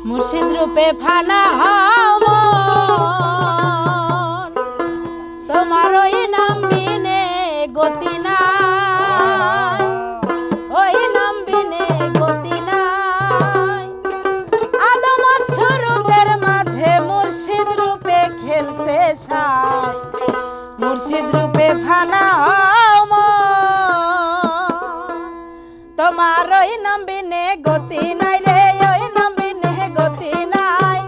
মুর্শিদ রূপে ফানা হও মন, তোমার ওই নাম বিনে গতি নাই, ওই নাম বিনে গতি নাই। আদম সুরতের মাঝে মুর্শিদ রূপে খেলছে সাই, মুর্শিদ রূপে ফানা হও মন, তোমার ওই নাম বিনে গতি নাই রে, ওই নাম বিনে গতি নাই।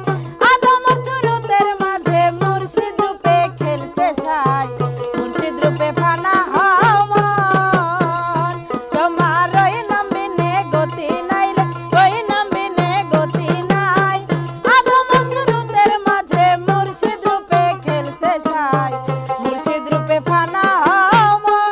আদম সুরতের মাঝে মুর্শিদ রূপে খেলছে সাই, মুর্শিদ রূপে ফানা হও মন, তোমার ওই নাম বিনে গতি নাই রে, ওই নাম বিনে গতি নাই। আদম সুরতের মাঝে মুর্শিদ রূপে খেলছে সাই, মুর্শিদ রূপে ফানা হও মন।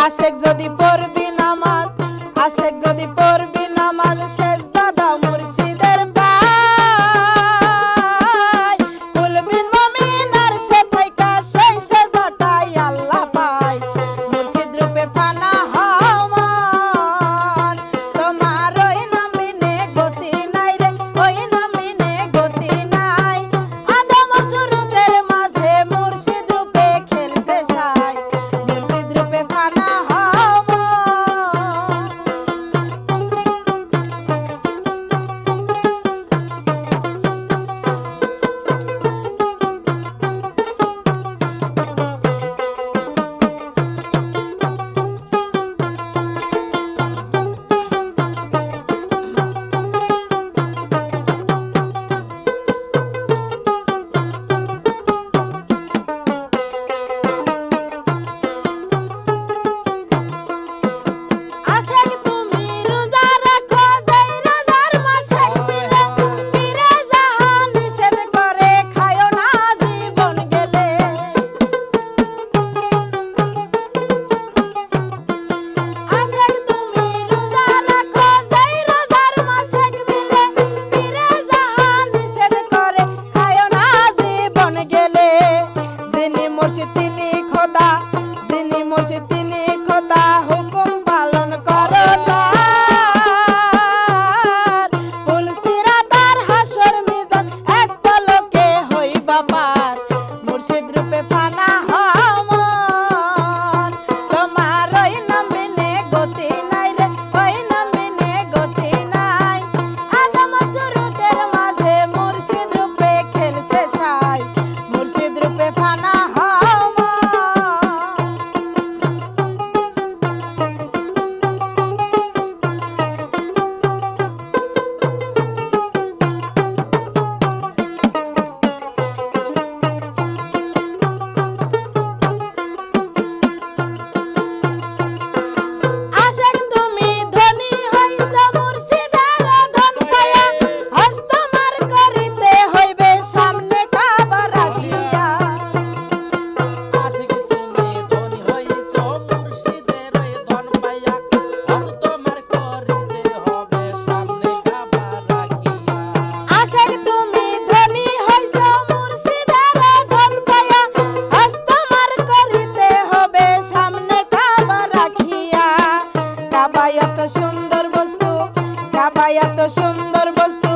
আশেক যদি পড়বি নামাজ, আশেক যদি পড়বি নামাজ, সেজদা দাও মুর্শিদের পায়। কুলবিন মুমিন আর সে থাইকা সেই সেজদাটাই আল্লাহ পায়। মুর্শিদ রূপে ফানা হও মন, তোমার ওই নাম বিনে গতি নাই রে, ওই নাম বিনে গতি নাই। আদম সুরতের মাঝে মুর্শিদ রূপে খেলছে সাই, মুর্শিদ রূপে ফানা তিনি খোদা, যিনি মুর্শিদ তিনি খোদা, হুকুম পালন করো তার। ফুলসিরাতার হাসর মিজান এক পলকে হইবা পার, মুর্শিদ রূপে ফানা হও মন, তোমার ওই নাম বিনে গতি নাই রে, ওই নাম বিনে গতি নাই। আদম সুরতের মাঝে মুর্শিদ রূপে খেলছে সাই, মুর্শিদ রূপে ফানা এত সুন্দর বস্তু,